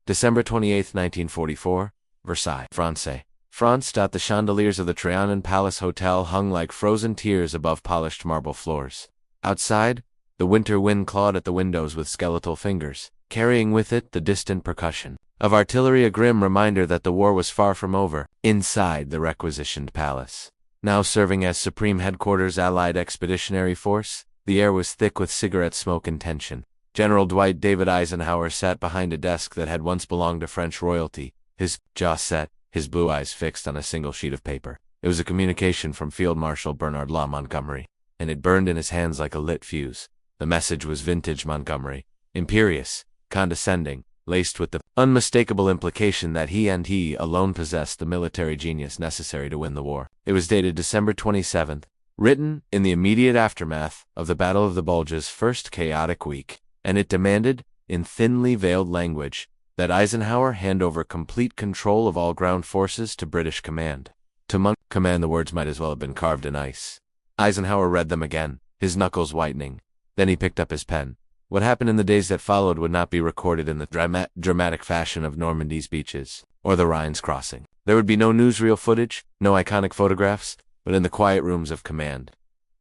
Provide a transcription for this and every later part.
December 28, 1944, Versailles, France. France. The chandeliers of the Trianon Palace Hotel hung like frozen tears above polished marble floors. Outside, the winter wind clawed at the windows with skeletal fingers, carrying with it the distant percussion of artillery, a grim reminder that the war was far from over. Inside the requisitioned palace, now serving as Supreme Headquarters Allied Expeditionary Force, the air was thick with cigarette smoke and tension. General Dwight David Eisenhower sat behind a desk that had once belonged to French royalty, his jaw set, his blue eyes fixed on a single sheet of paper. It was a communication from Field Marshal Bernard Montgomery, and it burned in his hands like a lit fuse. The message was vintage Montgomery, imperious, condescending, laced with the unmistakable implication that he alone possessed the military genius necessary to win the war. It was dated December 27th, written in the immediate aftermath of the Battle of the Bulge's first chaotic week, and it demanded, in thinly veiled language, that Eisenhower hand over complete control of all ground forces to British command. To command, the words might as well have been carved in ice. Eisenhower read them again, his knuckles whitening. Then he picked up his pen. What happened in the days that followed would not be recorded in the dramatic fashion of Normandy's beaches, or the Rhine's crossing. There would be no newsreel footage, no iconic photographs, but in the quiet rooms of command,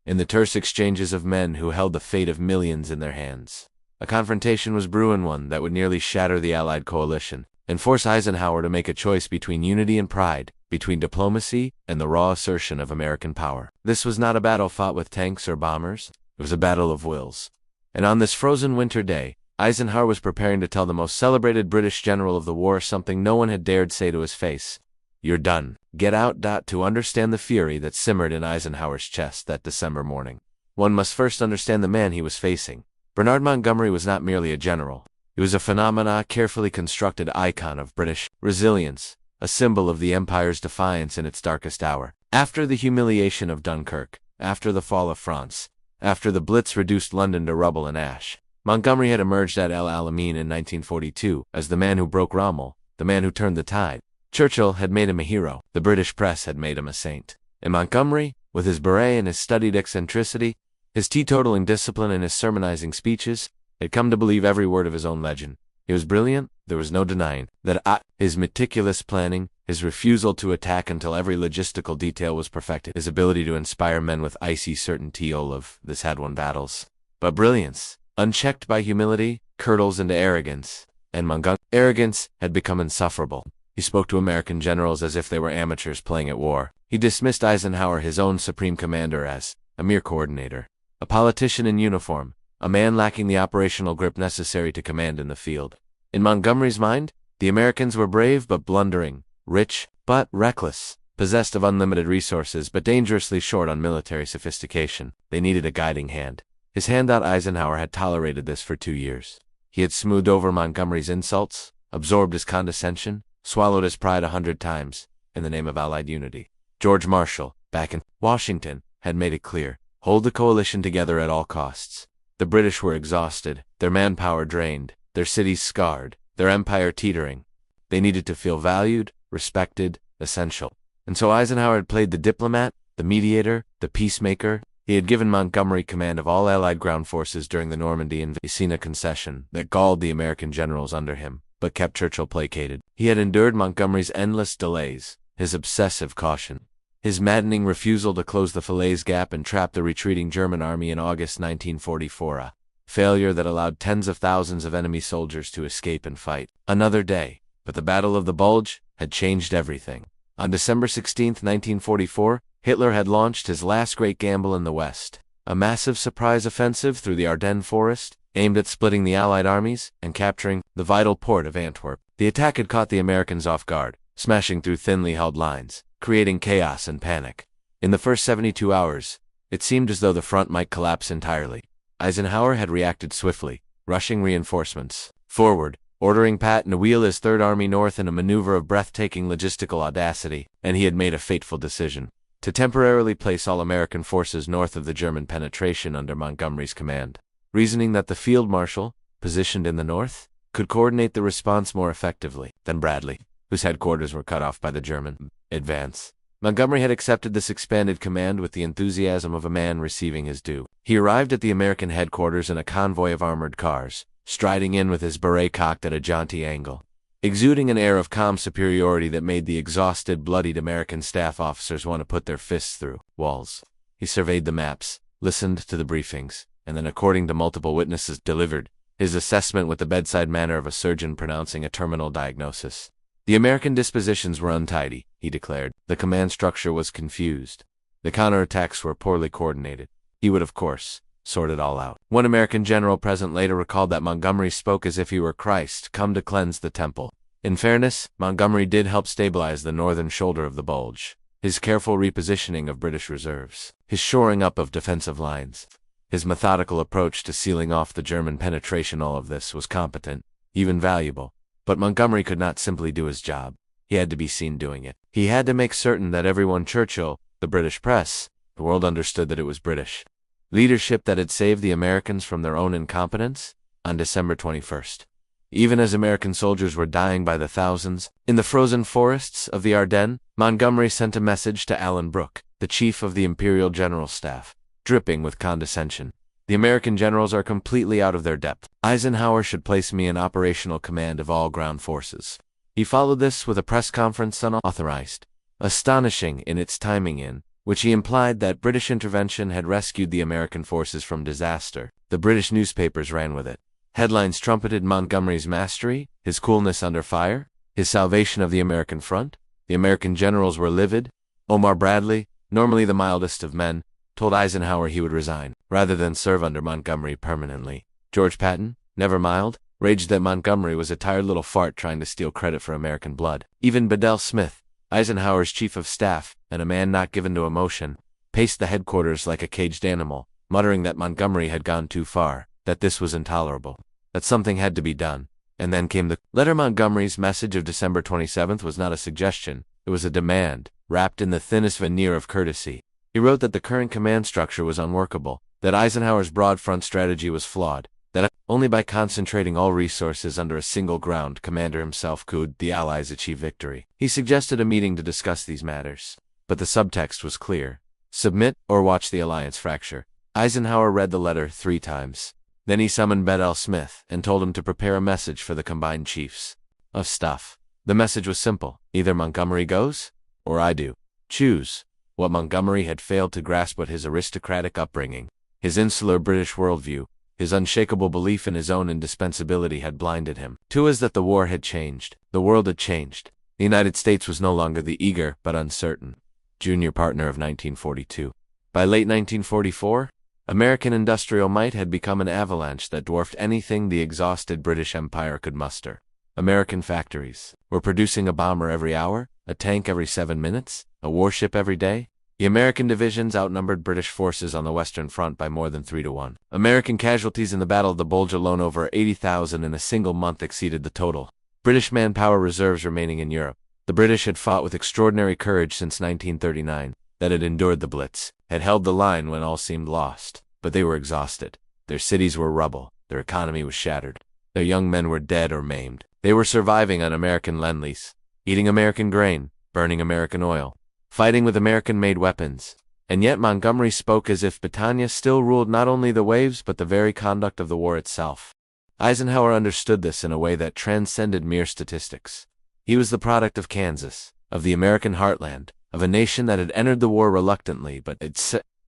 in the terse exchanges of men who held the fate of millions in their hands. A confrontation was brewing, one that would nearly shatter the Allied coalition, and force Eisenhower to make a choice between unity and pride, between diplomacy and the raw assertion of American power. This was not a battle fought with tanks or bombers, it was a battle of wills. And on this frozen winter day, Eisenhower was preparing to tell the most celebrated British general of the war something no one had dared say to his face. "You're done. Get out." To understand the fury that simmered in Eisenhower's chest that December morning, one must first understand the man he was facing. Bernard Montgomery was not merely a general. He was a carefully constructed icon of British resilience, a symbol of the Empire's defiance in its darkest hour. After the humiliation of Dunkirk, after the fall of France, after the Blitz reduced London to rubble and ash, Montgomery had emerged at El Alamein in 1942 as the man who broke Rommel, the man who turned the tide. Churchill had made him a hero. The British press had made him a saint. And Montgomery, with his beret and his studied eccentricity, his teetotaling discipline and his sermonizing speeches, had come to believe every word of his own legend. He was brilliant, there was no denying that. His meticulous planning, his refusal to attack until every logistical detail was perfected, his ability to inspire men with icy certainty. All of this had won battles. But brilliance, unchecked by humility, curdles into arrogance, and Montgomery's arrogance had become insufferable. He spoke to American generals as if they were amateurs playing at war. He dismissed Eisenhower, his own supreme commander, as a mere coordinator, a politician in uniform, a man lacking the operational grip necessary to command in the field. In Montgomery's mind, the Americans were brave but blundering, rich but reckless, possessed of unlimited resources but dangerously short on military sophistication. They needed a guiding hand. His handout Eisenhower had tolerated this for 2 years. He had smoothed over Montgomery's insults, absorbed his condescension, swallowed his pride 100 times, in the name of Allied unity. George Marshall, back in Washington, had made it clear: hold the coalition together at all costs. The British were exhausted, their manpower drained, their cities scarred, their empire teetering. They needed to feel valued, respected, essential. And so Eisenhower had played the diplomat, the mediator, the peacemaker. He had given Montgomery command of all Allied ground forces during the Normandy invasion, a concession that galled the American generals under him, but kept Churchill placated. He had endured Montgomery's endless delays, his obsessive caution, his maddening refusal to close the Falaise Gap and trap the retreating German army in August 1944, a failure that allowed tens of thousands of enemy soldiers to escape and fight. Another day, but the Battle of the Bulge had changed everything. On December 16, 1944, Hitler had launched his last great gamble in the West, a massive surprise offensive through the Ardennes forest, aimed at splitting the Allied armies and capturing the vital port of Antwerp. The attack had caught the Americans off guard, smashing through thinly held lines, creating chaos and panic. In the first 72 hours, it seemed as though the front might collapse entirely. Eisenhower had reacted swiftly, rushing reinforcements forward, ordering Patton to wheel his Third Army north in a maneuver of breathtaking logistical audacity, and he had made a fateful decision: to temporarily place all American forces north of the German penetration under Montgomery's command, reasoning that the field marshal, positioned in the north, could coordinate the response more effectively than Bradley, whose headquarters were cut off by the German advance. Montgomery had accepted this expanded command with the enthusiasm of a man receiving his due. He arrived at the American headquarters in a convoy of armored cars, striding in with his beret cocked at a jaunty angle. exuding an air of calm superiority that made the exhausted, bloodied American staff officers want to put their fists through walls. He surveyed the maps, listened to the briefings, and then, according to multiple witnesses, delivered his assessment with the bedside manner of a surgeon pronouncing a terminal diagnosis. The American dispositions were untidy, he declared. The command structure was confused. The counterattacks were poorly coordinated. He would, of course, sort it all out. One American general present later recalled that Montgomery spoke as if he were Christ, come to cleanse the temple. In fairness, Montgomery did help stabilize the northern shoulder of the Bulge. His careful repositioning of British reserves, his shoring up of defensive lines, his methodical approach to sealing off the German penetration, all of this was competent, even valuable. But Montgomery could not simply do his job. He had to be seen doing it. He had to make certain that everyone, Churchill, the British press, the world, understood that it was British leadership that had saved the Americans from their own incompetence. On December 21st, even as American soldiers were dying by the thousands in the frozen forests of the Ardennes, Montgomery sent a message to Alan Brooke, the chief of the Imperial General Staff, dripping with condescension. The American generals are completely out of their depth. Eisenhower should place me in operational command of all ground forces. He followed this with a press conference unauthorized, astonishing in its timing, in which he implied that British intervention had rescued the American forces from disaster. The British newspapers ran with it. Headlines trumpeted Montgomery's mastery, his coolness under fire, his salvation of the American front. The American generals were livid. Omar Bradley, normally the mildest of men, told Eisenhower he would resign, rather than serve under Montgomery permanently. George Patton, never mild, raged that Montgomery was a tired little fart trying to steal credit for American blood. Even Bedell Smith, Eisenhower's chief of staff, and a man not given to emotion, paced the headquarters like a caged animal, muttering that Montgomery had gone too far, that this was intolerable, that something had to be done. And then came the letter. Montgomery's message of December 27th was not a suggestion, it was a demand, wrapped in the thinnest veneer of courtesy. He wrote that the current command structure was unworkable, that Eisenhower's broad front strategy was flawed, that only by concentrating all resources under a single ground commander himself could the Allies achieve victory. He suggested a meeting to discuss these matters, but the subtext was clear: submit or watch the alliance fracture. Eisenhower read the letter 3 times. Then he summoned Bedell Smith and told him to prepare a message for the combined chiefs of staff. The message was simple: either Montgomery goes, or I do. Choose. What Montgomery had failed to grasp was his aristocratic upbringing, his insular British worldview, his unshakable belief in his own indispensability had blinded him. 2 is that the war had changed. The world had changed. The United States was no longer the eager but uncertain junior partner of 1942. By late 1944, American industrial might had become an avalanche that dwarfed anything the exhausted British Empire could muster. American factories were producing a bomber every hour, a tank every 7 minutes, a warship every day. The American divisions outnumbered British forces on the Western Front by more than 3 to 1. American casualties in the Battle of the Bulge alone, over 80,000 in a single month, exceeded the total British manpower reserves remaining in Europe. The British had fought with extraordinary courage since 1939, that had endured the Blitz, had held the line when all seemed lost, but they were exhausted. Their cities were rubble, their economy was shattered, their young men were dead or maimed. They were surviving on American lend-lease, eating American grain, burning American oil, fighting with American-made weapons. And yet Montgomery spoke as if Britannia still ruled not only the waves but the very conduct of the war itself. Eisenhower understood this in a way that transcended mere statistics. He was the product of Kansas, of the American heartland, of a nation that had entered the war reluctantly but,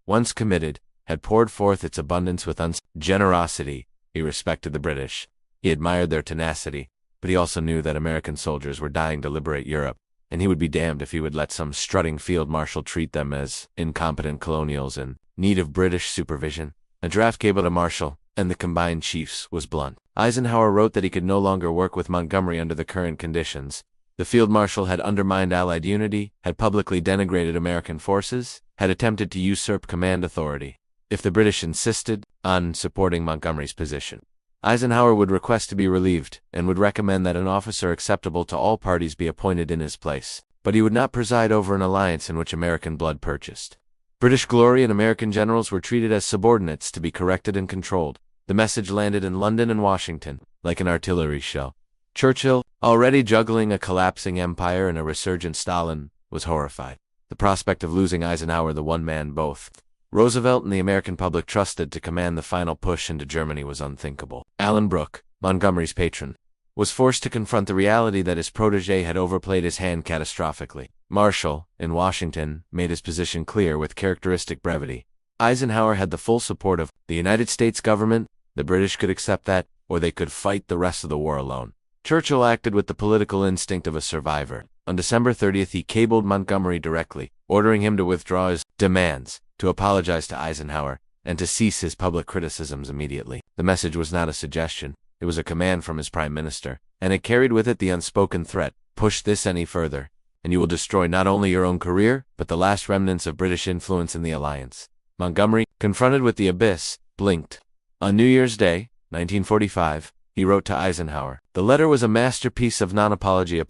once committed, had poured forth its abundance with generosity. He respected the British. He admired their tenacity, but he also knew that American soldiers were dying to liberate Europe, and he would be damned if he would let some strutting field marshal treat them as incompetent colonials in need of British supervision. A draft cable to Marshall and the combined chiefs was blunt. Eisenhower wrote that he could no longer work with Montgomery under the current conditions. The field marshal had undermined Allied unity, had publicly denigrated American forces, had attempted to usurp command authority. If the British insisted on supporting Montgomery's position, Eisenhower would request to be relieved, and would recommend that an officer acceptable to all parties be appointed in his place. But he would not preside over an alliance in which American blood purchased. British glory and American generals were treated as subordinates to be corrected and controlled. The message landed in London and Washington, like an artillery shell. Churchill, already juggling a collapsing empire and a resurgent Stalin, was horrified. The prospect of losing Eisenhower, the one man both Roosevelt and the American public trusted to command the final push into Germany, was unthinkable. Alan Brooke, Montgomery's patron, was forced to confront the reality that his protégé had overplayed his hand catastrophically. Marshall, in Washington, made his position clear with characteristic brevity. Eisenhower had the full support of the United States government. The British could accept that, or they could fight the rest of the war alone. Churchill acted with the political instinct of a survivor. On December 30th, he cabled Montgomery directly, ordering him to withdraw his demands, to apologize to Eisenhower, and to cease his public criticisms immediately. The message was not a suggestion. It was a command from his prime minister, and it carried with it the unspoken threat: push this any further, and you will destroy not only your own career, but the last remnants of British influence in the alliance. Montgomery, confronted with the abyss, blinked. On New Year's Day, 1945, he wrote to Eisenhower. The letter was a masterpiece of non-apology,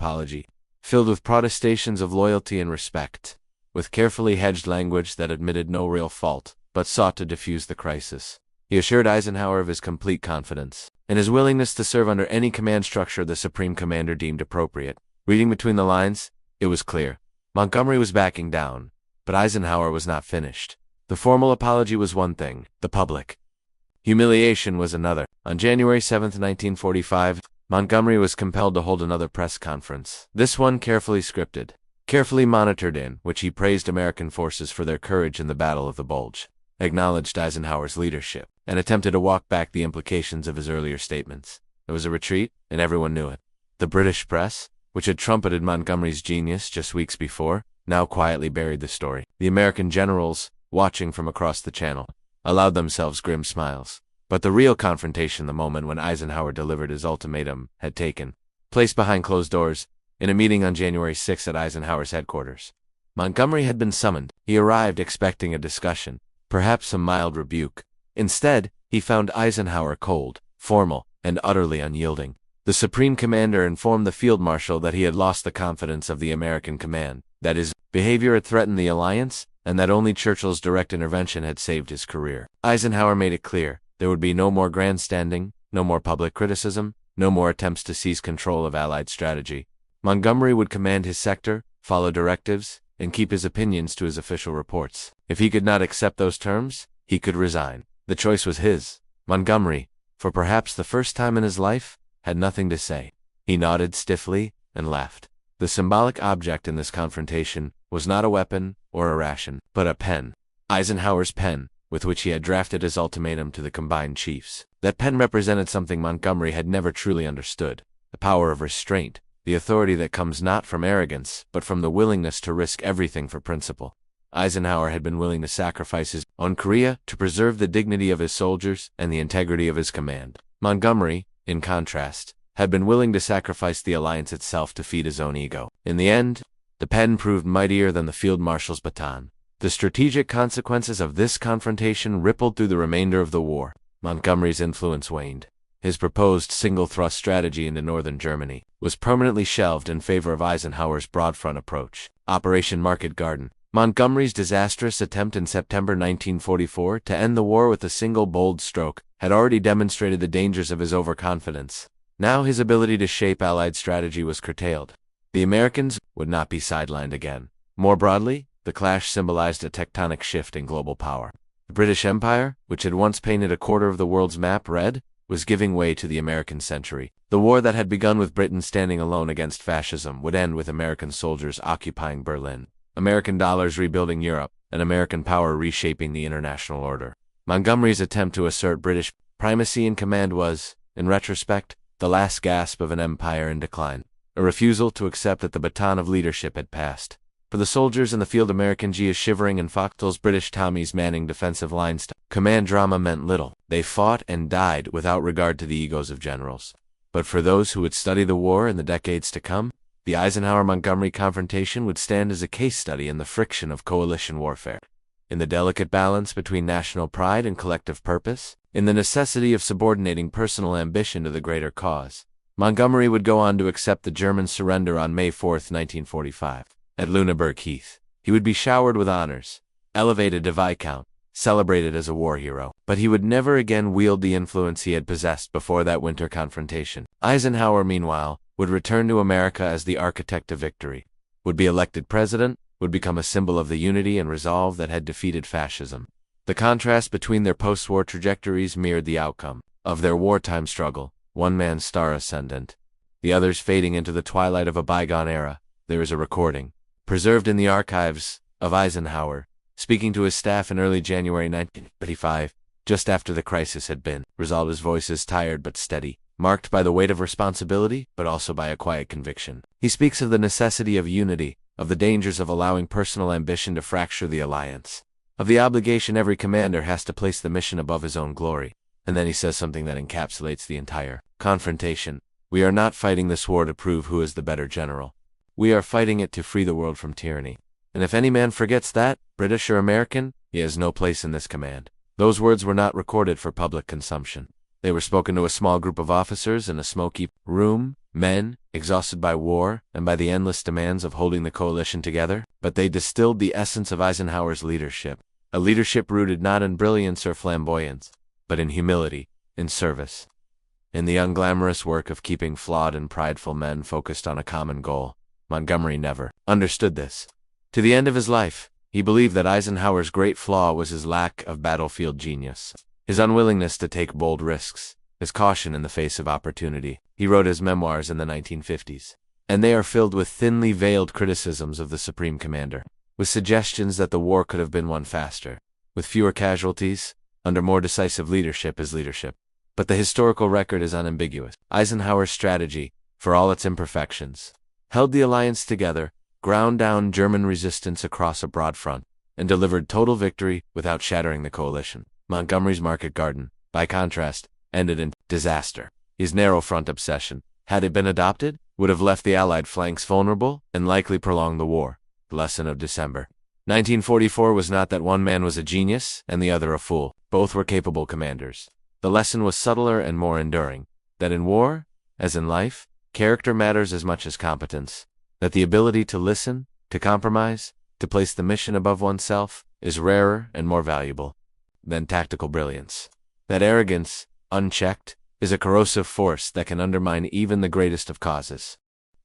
filled with protestations of loyalty and respect, with carefully hedged language that admitted no real fault, but sought to defuse the crisis. He assured Eisenhower of his complete confidence, and his willingness to serve under any command structure the Supreme Commander deemed appropriate. Reading between the lines, it was clear. Montgomery was backing down, but Eisenhower was not finished. The formal apology was one thing, the public humiliation was another. On January 7, 1945, Montgomery was compelled to hold another press conference, this one carefully scripted, carefully monitored, in which he praised American forces for their courage in the Battle of the Bulge, acknowledged Eisenhower's leadership, and attempted to walk back the implications of his earlier statements. It was a retreat, and everyone knew it. The British press, which had trumpeted Montgomery's genius just weeks before, now quietly buried the story. The American generals, watching from across the channel, allowed themselves grim smiles. But the real confrontation, the moment when Eisenhower delivered his ultimatum, had taken place behind closed doors, in a meeting on January 6 at Eisenhower's headquarters. Montgomery had been summoned. He arrived expecting a discussion, perhaps some mild rebuke. Instead, he found Eisenhower cold, formal, and utterly unyielding. The Supreme Commander informed the Field Marshal that he had lost the confidence of the American command, that his behavior had threatened the alliance, and that only Churchill's direct intervention had saved his career. Eisenhower made it clear there would be no more grandstanding, no more public criticism, no more attempts to seize control of Allied strategy. Montgomery would command his sector, follow directives, and keep his opinions to his official reports. If he could not accept those terms, he could resign. The choice was his. Montgomery, for perhaps the first time in his life, had nothing to say. He nodded stiffly and laughed. The symbolic object in this confrontation was not a weapon or a ration, but a pen. Eisenhower's pen, with which he had drafted his ultimatum to the combined chiefs. That pen represented something Montgomery had never truly understood: the power of restraint, the authority that comes not from arrogance, but from the willingness to risk everything for principle. Eisenhower had been willing to sacrifice his own career to preserve the dignity of his soldiers and the integrity of his command. Montgomery, in contrast, had been willing to sacrifice the alliance itself to feed his own ego. In the end, the pen proved mightier than the field marshal's baton. The strategic consequences of this confrontation rippled through the remainder of the war. Montgomery's influence waned. His proposed single-thrust strategy into northern Germany was permanently shelved in favor of Eisenhower's broad-front approach. Operation Market Garden, Montgomery's disastrous attempt in September 1944 to end the war with a single bold stroke, had already demonstrated the dangers of his overconfidence. Now his ability to shape Allied strategy was curtailed. The Americans would not be sidelined again. More broadly, the clash symbolized a tectonic shift in global power. The British Empire, which had once painted a quarter of the world's map red, was giving way to the American century. The war that had begun with Britain standing alone against fascism would end with American soldiers occupying Berlin, American dollars rebuilding Europe, and American power reshaping the international order. Montgomery's attempt to assert British primacy in command was, in retrospect, the last gasp of an empire in decline, a refusal to accept that the baton of leadership had passed. For the soldiers in the field, American G's shivering and foxholes, British Tommies manning defensive lines, command drama meant little. They fought and died without regard to the egos of generals. But for those who would study the war in the decades to come, the Eisenhower-Montgomery confrontation would stand as a case study in the friction of coalition warfare, in the delicate balance between national pride and collective purpose, in the necessity of subordinating personal ambition to the greater cause. Montgomery would go on to accept the German surrender on May 4, 1945. At Lüneburg Heath, he would be showered with honors, elevated to Viscount, celebrated as a war hero. But he would never again wield the influence he had possessed before that winter confrontation. Eisenhower, meanwhile, would return to America as the architect of victory, would be elected president, would become a symbol of the unity and resolve that had defeated fascism. The contrast between their post-war trajectories mirrored the outcome of their wartime struggle, one man's star ascendant, the others fading into the twilight of a bygone era. There is a recording, preserved in the archives, of Eisenhower, speaking to his staff in early January 1935, just after the crisis had been resolved. His voice is tired but steady, marked by the weight of responsibility, but also by a quiet conviction. He speaks of the necessity of unity, of the dangers of allowing personal ambition to fracture the alliance, of the obligation every commander has to place the mission above his own glory. And then he says something that encapsulates the entire confrontation. We are not fighting this war to prove who is the better general. We are fighting it to free the world from tyranny. And if any man forgets that, British or American, he has no place in this command. Those words were not recorded for public consumption. They were spoken to a small group of officers in a smoky room, men, exhausted by war and by the endless demands of holding the coalition together. But they distilled the essence of Eisenhower's leadership, a leadership rooted not in brilliance or flamboyance, but in humility, in service, in the unglamorous work of keeping flawed and prideful men focused on a common goal. Montgomery never understood this. To the end of his life, he believed that Eisenhower's great flaw was his lack of battlefield genius, his unwillingness to take bold risks, his caution in the face of opportunity. He wrote his memoirs in the 1950s, and they are filled with thinly veiled criticisms of the Supreme Commander, with suggestions that the war could have been won faster, with fewer casualties, under more decisive leadership is leadership. But the historical record is unambiguous. Eisenhower's strategy, for all its imperfections, held the alliance together, ground down German resistance across a broad front, and delivered total victory without shattering the coalition. Montgomery's Market Garden, by contrast, ended in disaster. His narrow front obsession, had it been adopted, would have left the Allied flanks vulnerable and likely prolonged the war. The lesson of December 1944 was not that one man was a genius and the other a fool. Both were capable commanders. The lesson was subtler and more enduring, that in war, as in life, character matters as much as competence, that the ability to listen, to compromise, to place the mission above oneself, is rarer and more valuable than tactical brilliance. That arrogance, unchecked, is a corrosive force that can undermine even the greatest of causes.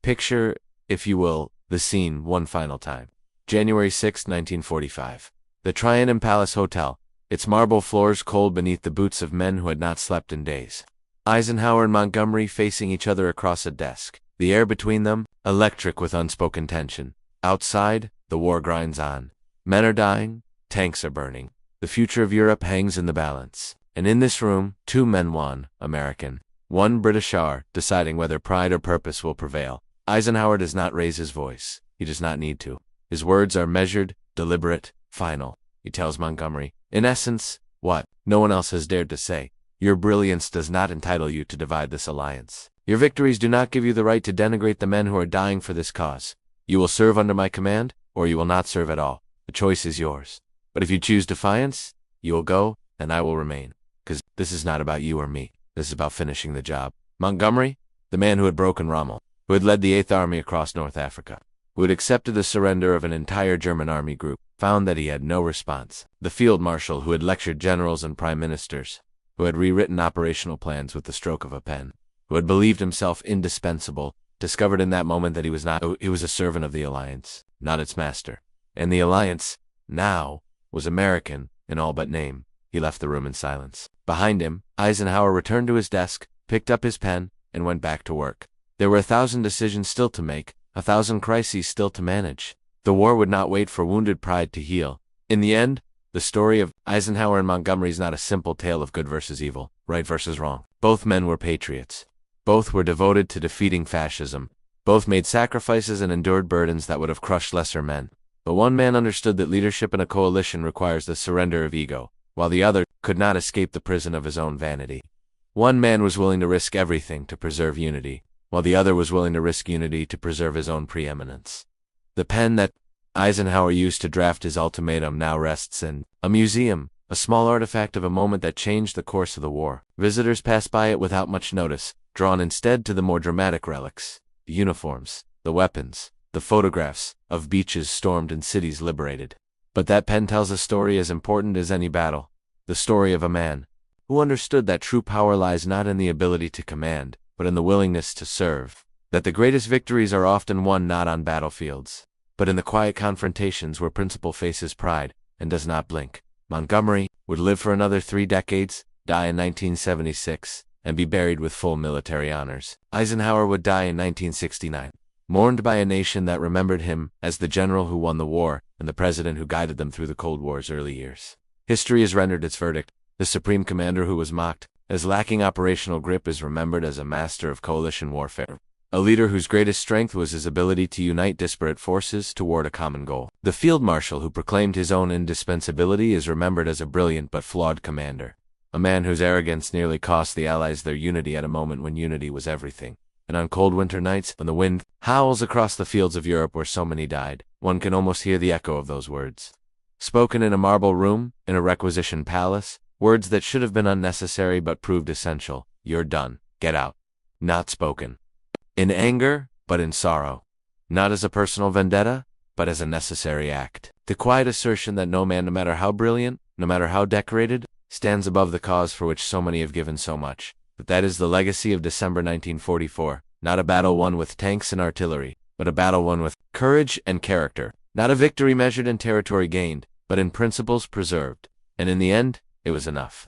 Picture, if you will, the scene one final time. January 6, 1945. The Trianon Palace Hotel, its marble floors cold beneath the boots of men who had not slept in days. Eisenhower and Montgomery facing each other across a desk, the air between them electric with unspoken tension. Outside, the war grinds on. Men are dying, tanks are burning. The future of Europe hangs in the balance. And in this room, two men, one American, one British, are deciding whether pride or purpose will prevail. Eisenhower does not raise his voice. He does not need to. His words are measured, deliberate, final. He tells Montgomery, in essence, what no one else has dared to say. Your brilliance does not entitle you to divide this alliance. Your victories do not give you the right to denigrate the men who are dying for this cause. You will serve under my command, or you will not serve at all. The choice is yours. But if you choose defiance, you will go, and I will remain. Because this is not about you or me. This is about finishing the job. Montgomery, the man who had broken Rommel, who had led the 8th Army across North Africa, who had accepted the surrender of an entire German army group, found that he had no response. The field marshal who had lectured generals and prime ministers, who had rewritten operational plans with the stroke of a pen, who had believed himself indispensable, discovered in that moment that he was not. He was a servant of the alliance, not its master. And the alliance, now, was American in all but name. He left the room in silence. Behind him, Eisenhower returned to his desk, picked up his pen, and went back to work. There were 1,000 decisions still to make, 1,000 crises still to manage. The war would not wait for wounded pride to heal. In the end, the story of Eisenhower and Montgomery is not a simple tale of good versus evil, right versus wrong. Both men were patriots. Both were devoted to defeating fascism. Both made sacrifices and endured burdens that would have crushed lesser men. But one man understood that leadership in a coalition requires the surrender of ego, while the other could not escape the prison of his own vanity. One man was willing to risk everything to preserve unity, while the other was willing to risk unity to preserve his own preeminence. The pen that Eisenhower used to draft his ultimatum now rests in a museum, a small artifact of a moment that changed the course of the war. Visitors pass by it without much notice, drawn instead to the more dramatic relics, the uniforms, the weapons, the photographs of beaches stormed and cities liberated. But that pen tells a story as important as any battle, the story of a man who understood that true power lies not in the ability to command, but in the willingness to serve, that the greatest victories are often won not on battlefields, but in the quiet confrontations where principle faces pride and does not blink. Montgomery would live for another 3 decades, die in 1976, and be buried with full military honors. Eisenhower would die in 1969, mourned by a nation that remembered him as the general who won the war and the president who guided them through the Cold War's early years. History has rendered its verdict. The supreme commander who was mocked as lacking operational grip is remembered as a master of coalition warfare, a leader whose greatest strength was his ability to unite disparate forces toward a common goal. The field marshal who proclaimed his own indispensability is remembered as a brilliant but flawed commander, a man whose arrogance nearly cost the Allies their unity at a moment when unity was everything. And on cold winter nights, when the wind howls across the fields of Europe where so many died, one can almost hear the echo of those words. Spoken in a marble room, in a requisition palace, words that should have been unnecessary but proved essential. You're done. Get out. Not spoken in anger, but in sorrow. Not as a personal vendetta, but as a necessary act. The quiet assertion that no man, no matter how brilliant, no matter how decorated, stands above the cause for which so many have given so much. But that is the legacy of December 1944, not a battle won with tanks and artillery, but a battle won with courage and character. Not a victory measured in territory gained, but in principles preserved. And in the end, it was enough.